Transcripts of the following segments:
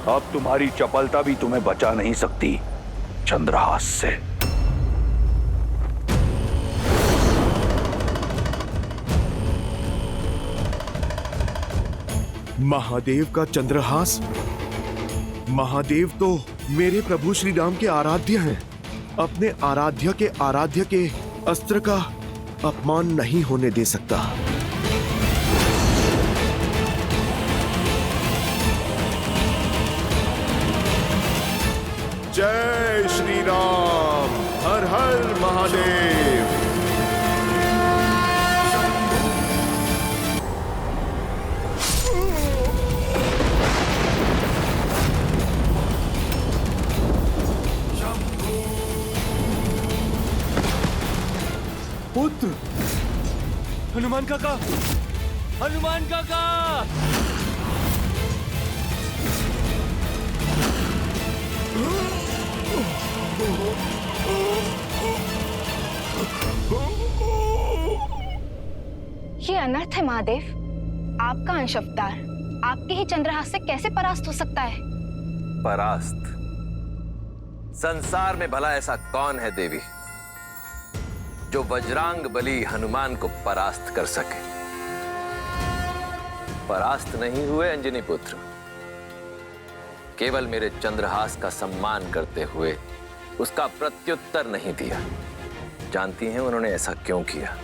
अब तुम्हारी चपलता भी तुम्हें बचा नहीं सकती चंद्रहास से। महादेव का चंद्रहास? महादेव तो मेरे प्रभु श्री राम के आराध्य हैं। अपने आराध्य के अस्त्र का अपमान नहीं होने दे सकता। जय श्री राम। हर हर महादेव। पुत्र हनुमान काका, हनुमान काका। ये अनर्थ है महादेव। आपका अंश अवतार आपके ही चंद्रहास से कैसे परास्त हो सकता है? परास्त? संसार में भला ऐसा कौन है देवी जो वज्रांग बली हनुमान को परास्त कर सके? परास्त नहीं हुए अंजनी पुत्र, केवल मेरे चंद्रहास का सम्मान करते हुए उसका प्रत्युत्तर नहीं दिया। जानती हैं उन्होंने ऐसा क्यों किया?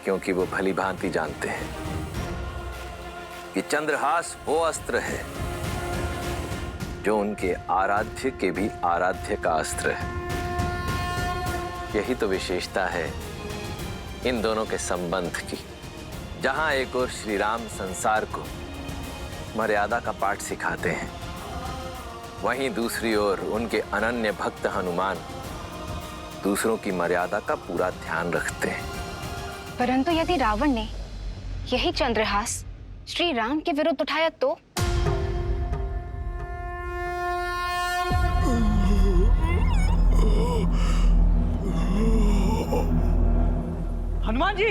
क्योंकि वो भली भांति जानते हैं कि चंद्रहास वो अस्त्र है जो उनके आराध्य के भी आराध्य का अस्त्र है। यही तो विशेषता है इन दोनों के संबंध की। जहां एक ओर श्री राम संसार को मर्यादा का पाठ सिखाते हैं, वहीं दूसरी ओर उनके अनन्य भक्त हनुमान दूसरों की मर्यादा का पूरा ध्यान रखते हैं। परंतु यदि रावण ने यही चंद्रहास श्री राम के विरुद्ध उठाया तो? हनुमान जी,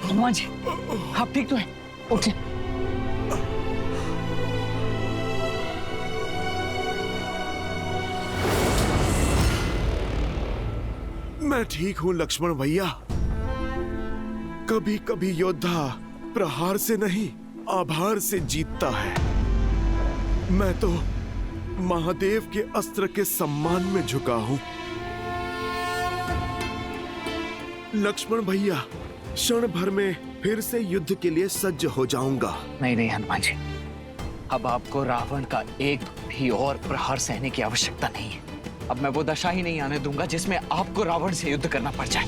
हनुमान जी, आप ठीक तो हैं? उठिए। मैं ठीक हूं लक्ष्मण भैया। कभी कभी योद्धा प्रहार से नहीं आभार से जीतता है। मैं तो महादेव के अस्त्र के सम्मान में झुका हूं। लक्ष्मण भैया, क्षण भर में फिर से युद्ध के लिए सज्ज हो जाऊंगा। नहीं नहीं हनुमान जी, अब आपको रावण का एक भी और प्रहार सहने की आवश्यकता नहीं है। अब मैं वो दशा ही नहीं आने दूंगा जिसमें आपको रावण से युद्ध करना पड़ जाए।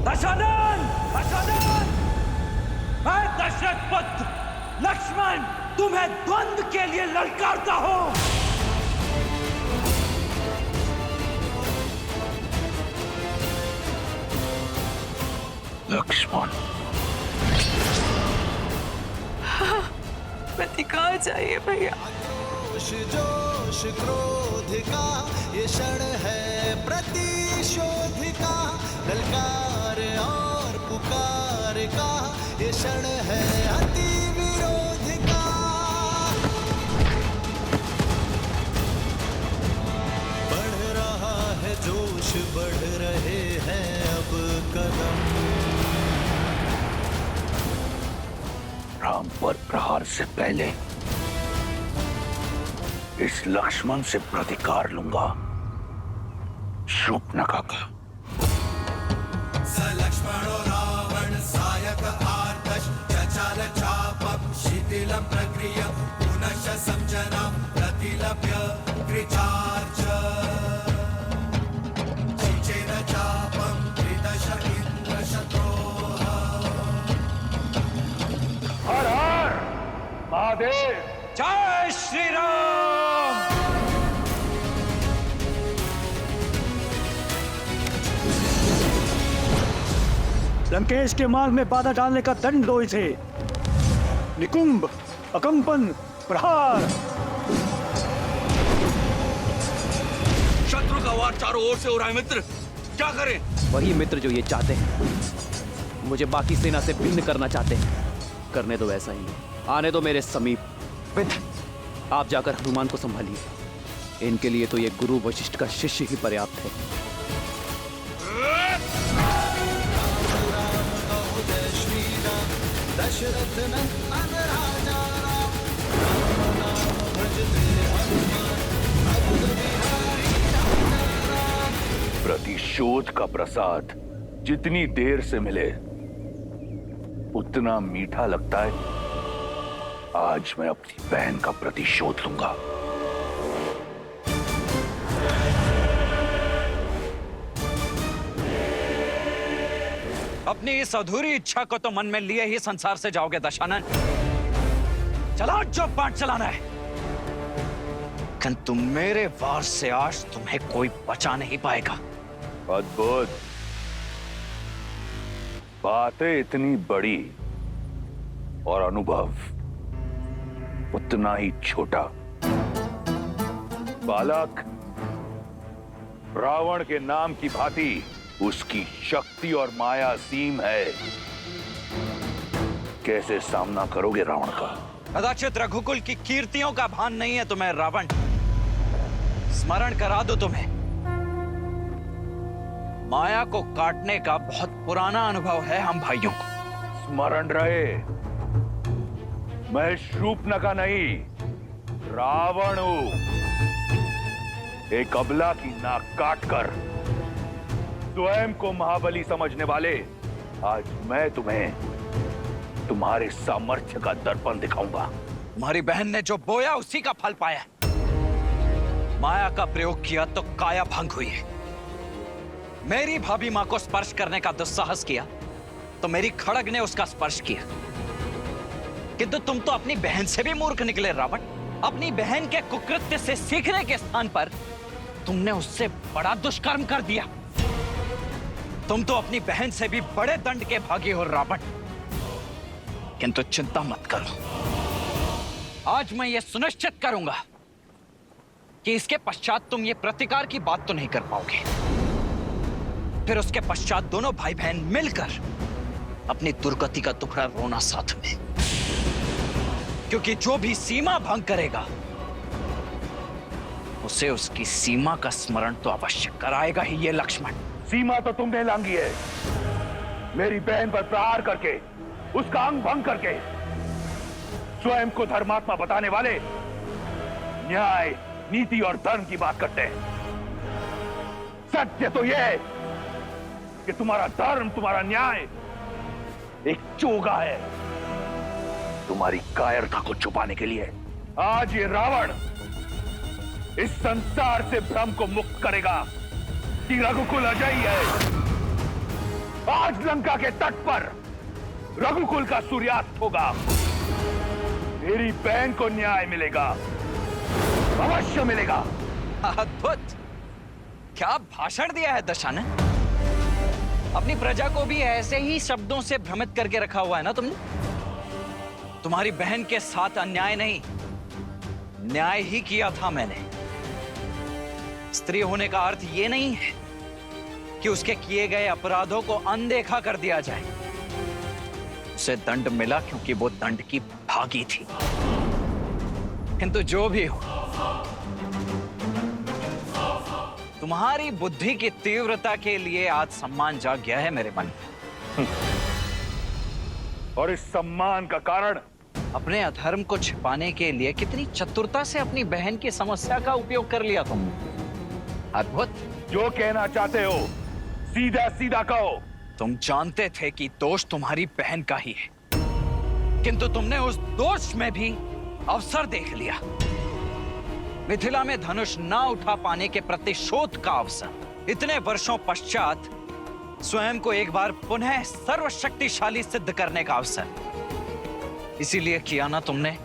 दशानन! दशानन! मैं दशरथ पुत्र लक्ष्मण तुम्हें द्वंद्व के लिए ललकारता हूं। लक्ष्मण, पति कहाँ चाहिए भैया? जोश क्रोध का ये क्षण है प्रतिशोध का, ललकार और पुकार का ये क्षण है अति विरोध का। बढ़ रहा है जोश, बढ़ रहे हैं अब कदम। राम पर प्रहार से पहले इस लक्ष्मण से प्रतिकार लूंगा। शूर्पणखा का। स लक्ष्मणो रावण सायक आर्तश चचाल चापम शिथिलं प्रक्रिय पुनश्च संजनं प्रतिलभ्य कृचार्च चिचेन चापम त्रिदश इन्द्रशत्रोः। हर हर महादेव। जय श्री राम। लंकेश के मार्ग में बाधा डालने का दंड दो इसे। निकुंभ, अकंपन, प्रहार। का वार चारों ओर से हो रहा है मित्र, क्या करें? वही मित्र जो ये चाहते हैं, मुझे बाकी सेना से भिन्न करना चाहते हैं। करने दो ऐसा ही, आने दो मेरे समीप। मित्र, आप जाकर हनुमान को संभालिए। इनके लिए तो ये गुरु वशिष्ठ का शिष्य ही पर्याप्त है। दशरथ नंदन राजा प्रतिशोध का प्रसाद जितनी देर से मिले उतना मीठा लगता है। आज मैं अपनी बहन का प्रतिशोध लूंगा। अपनी इस अधूरी इच्छा को तो मन में लिए ही संसार से जाओगे दशानन। चलाओ जो पाठ चलाना है, लेकिन तुम मेरे वार से आज तुम्हें कोई बचा नहीं पाएगा। अद्भुत। बातें इतनी बड़ी और अनुभव उतना ही छोटा। बालक, रावण के नाम की भांति उसकी शक्ति और माया असीम है। कैसे सामना करोगे रावण का? कदाचित रघुकुल की कीर्तियों का भान नहीं है तुम्हें रावण। स्मरण करा दो तुम्हें, माया को काटने का बहुत पुराना अनुभव है हम भाइयों को। स्मरण रहे, मैं शूर्पणखा नहीं, रावण हूं। एक अबला की नाक काटकर स्वयं को महाबली समझने वाले, आज मैं तुम्हें तुम्हारे सामर्थ्य का दर्पण दिखाऊंगा। तुम्हारी बहन ने जो बोया उसी का फल पाया। माया का प्रयोग किया तो काया भंग हुई है। मेरी भाभी मां को स्पर्श करने का दुस्साहस किया तो मेरी खड़ग ने उसका स्पर्श किया। किंतु तुम तो अपनी बहन से भी मूर्ख निकले रावण। अपनी बहन के कुकृत्य से सीखने के स्थान पर तुमने उससे बड़ा दुष्कर्म कर दिया। तुम तो अपनी बहन से भी बड़े दंड के भागी हो रावण। किंतु चिंता मत करो, आज मैं यह सुनिश्चित करूंगा कि इसके पश्चात तुम ये प्रतिकार की बात तो नहीं कर पाओगे। फिर उसके पश्चात दोनों भाई बहन मिलकर अपनी दुर्गति का टुकड़ा रोना साथ में। क्योंकि जो भी सीमा भंग करेगा उसे उसकी सीमा का स्मरण तो अवश्य कराएगा ही ये लक्ष्मण। सीमा तो तुमने लांघी है। मेरी बहन पर प्रहार करके, उसका अंग भंग करके स्वयं को धर्मात्मा बताने वाले न्याय, नीति और धर्म की बात करते हैं। सत्य तो यह है कि तुम्हारा धर्म, तुम्हारा न्याय एक चोगा है तुम्हारी कायरता को छुपाने के लिए। आज ये रावण इस संसार से भ्रम को मुक्त करेगा कि रघुकुल अजयी है। आज लंका के तट पर रघुकुल का सूर्यास्त होगा। मेरी बहन को न्याय मिलेगा, अवश्य मिलेगा। अद्भुत, क्या भाषण दिया है दशानन। अपनी प्रजा को भी ऐसे ही शब्दों से भ्रमित करके रखा हुआ है ना तुमने। तुम्हारी बहन के साथ अन्याय नहीं, न्याय ही किया था मैंने। स्त्री होने का अर्थ यह नहीं है कि उसके किए गए अपराधों को अनदेखा कर दिया जाए। उसे दंड मिला क्योंकि वो दंड की भागी थी। किंतु जो भी हो, तुम्हारी बुद्धि की तीव्रता के लिए आज सम्मान जाग गया है मेरे मन में। और इस सम्मान का कारण अपने अधर्म को छिपाने के लिए कितनी चतुरता से अपनी बहन की समस्या का उपयोग कर लिया तुमने। अद्भुत। जो कहना चाहते हो सीधा सीधा कहो। तुम जानते थे कि दोष तुम्हारी बहन का ही है, किंतु तुमने उस दोष में भी अवसर देख लिया। मिथिला में धनुष ना उठा पाने के प्रतिशोध का अवसर। इतने वर्षों पश्चात स्वयं को एक बार पुनः सर्वशक्तिशाली सिद्ध करने का अवसर। इसीलिए किया ना तुमने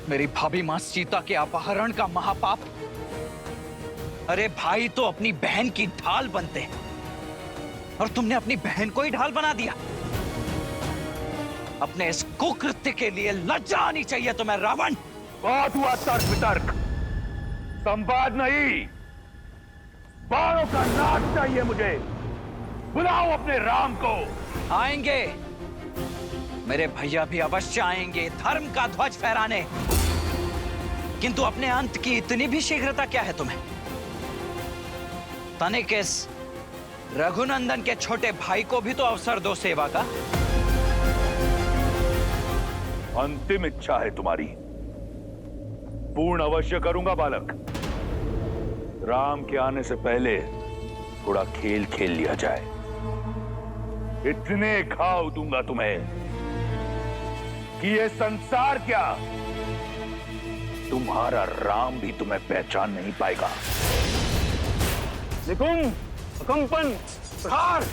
मेरी भाभी मां सीता के अपहरण का महापाप। अरे भाई तो अपनी बहन की ढाल बनते हैं और तुमने अपनी बहन को ही ढाल बना दिया। अपने इस कुकृत्य के लिए लज्जा आनी चाहिए तुम्हें रावण। बहुत हुआ तर्क वितर्क, संवाद नहीं। बाणों का नाच चाहिए मुझे। बुलाओ अपने राम को। आएंगे, मेरे भैया भी अवश्य आएंगे धर्म का ध्वज फहराने। किंतु अपने अंत की इतनी भी शीघ्रता क्या है तुम्हें? तनिक इस रघुनंदन के छोटे भाई को भी तो अवसर दो सेवा का। अंतिम इच्छा है तुम्हारी, पूर्ण अवश्य करूंगा बालक। राम के आने से पहले थोड़ा खेल खेल लिया जाए। इतने घाव दूंगा तुम्हें कि ये संसार क्या, तुम्हारा राम भी तुम्हें पहचान नहीं पाएगा। निकुंभ, कंपन, प्रहार।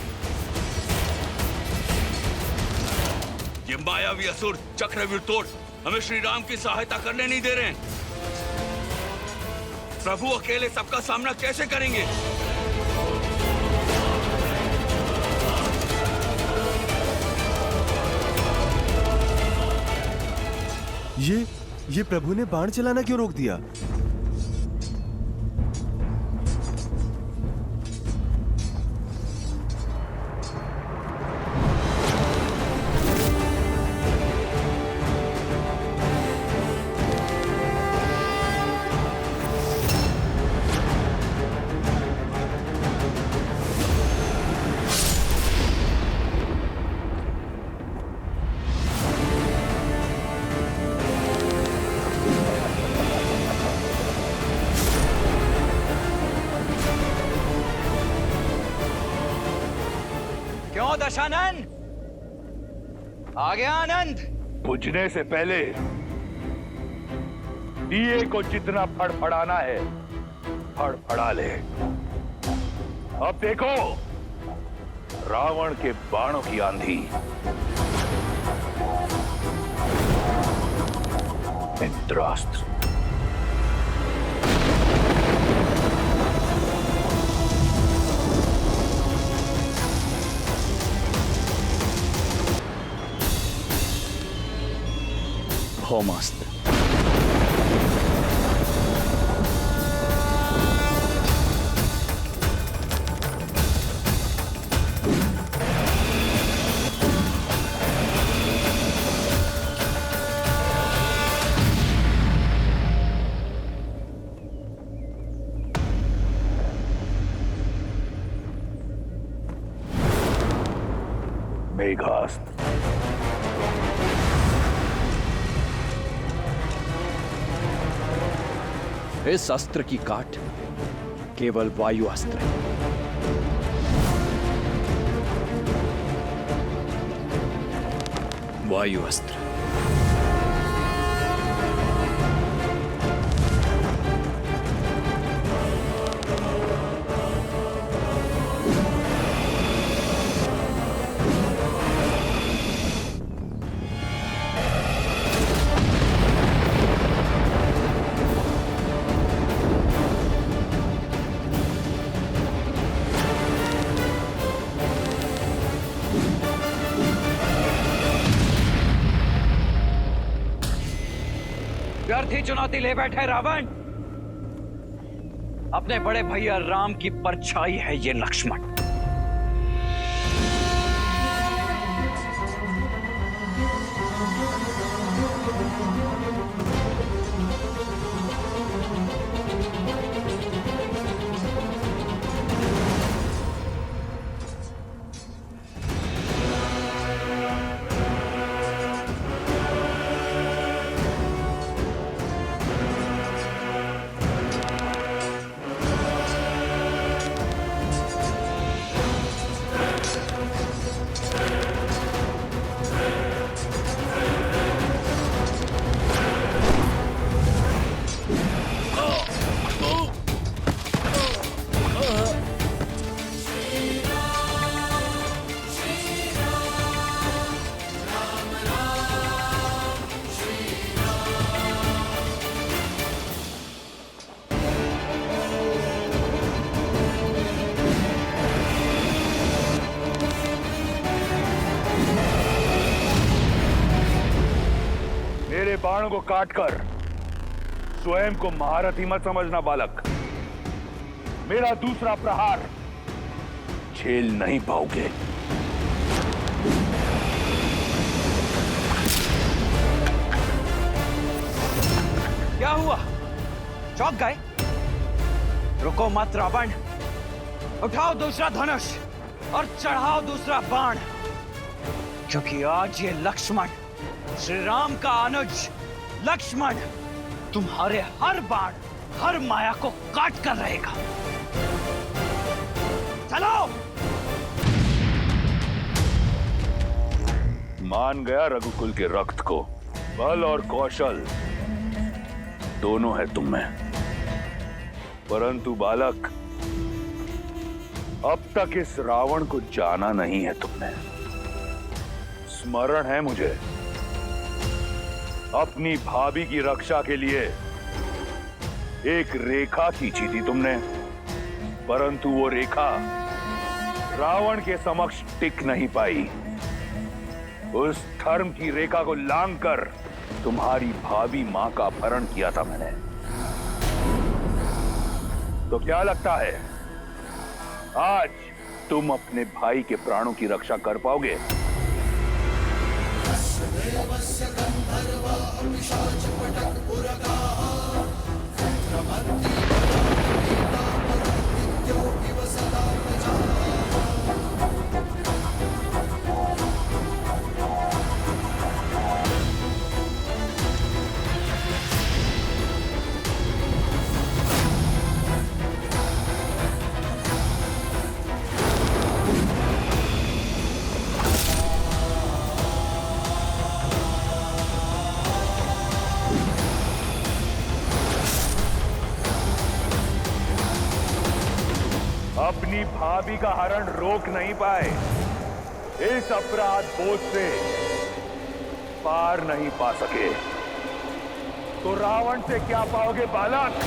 ये मायावी असुर चक्रव्यूह तोड़ हमें श्री राम की सहायता करने नहीं दे रहे हैं। प्रभु अकेले सबका सामना कैसे करेंगे? ये प्रभु ने बाण चलाना क्यों रोक दिया? क्यों दशानन? आ गया आनंद? बुझने से पहले दिए को जितना फड़फड़ाना है फड़फड़ा ले। अब देखो रावण के बाणों की आंधी। इंद्रास्त्र। भौमास्त्र। मेघास्त्र। इस अस्त्र की काट केवल वायु अस्त्र है। वायु अस्त्र। व्यर्थ ही चुनौती ले बैठे रावण। अपने बड़े भैया राम की परछाई है ये लक्ष्मण। मेरे बाणों को काटकर स्वयं को महारथी मत समझना बालक। मेरा दूसरा प्रहार झेल नहीं पाओगे। क्या हुआ? चौंक गए? रुको मत रावण, उठाओ दूसरा धनुष और चढ़ाओ दूसरा बाण, क्योंकि आज ये लक्ष्मण, श्री राम का अनुज लक्ष्मण, तुम्हारे हर बाण, हर माया को काट कर रहेगा। चलो। मान गया रघुकुल के रक्त को। बल और कौशल दोनों है तुम में, परंतु बालक, अब तक इस रावण को जाना नहीं है तुमने। स्मरण है मुझे, अपनी भाभी की रक्षा के लिए एक रेखा खींची थी तुमने, परंतु वो रेखा रावण के समक्ष टिक नहीं पाई। उस धर्म की रेखा को लांघकर तुम्हारी भाभी मां का अपहरण किया था मैंने। तो क्या लगता है आज तुम अपने भाई के प्राणों की रक्षा कर पाओगे? अपनी भाभी का हरण रोक नहीं पाए, इस अपराध बोझ से पार नहीं पा सके, तो रावण से क्या पाओगे बालक?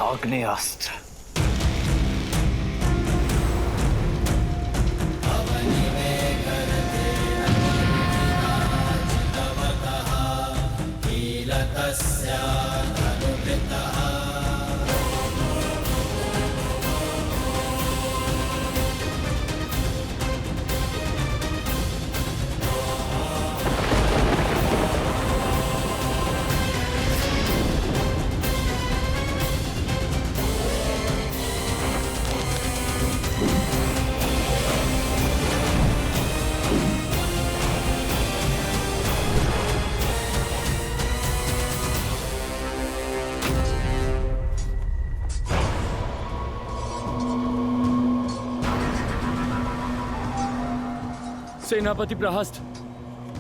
आग्नेयास्त्र। सेनापति प्रहस्त,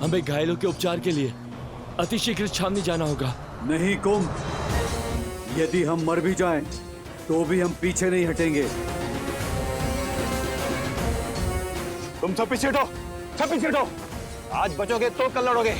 हमें घायलों के उपचार के लिए अतिशीघ्र छावनी जाना होगा। नहीं कुंभ, यदि हम मर भी जाएं, तो भी हम पीछे नहीं हटेंगे। तुम सब पीछे हटो, सब पीछे हटो। आज बचोगे तो कल लड़ोगे।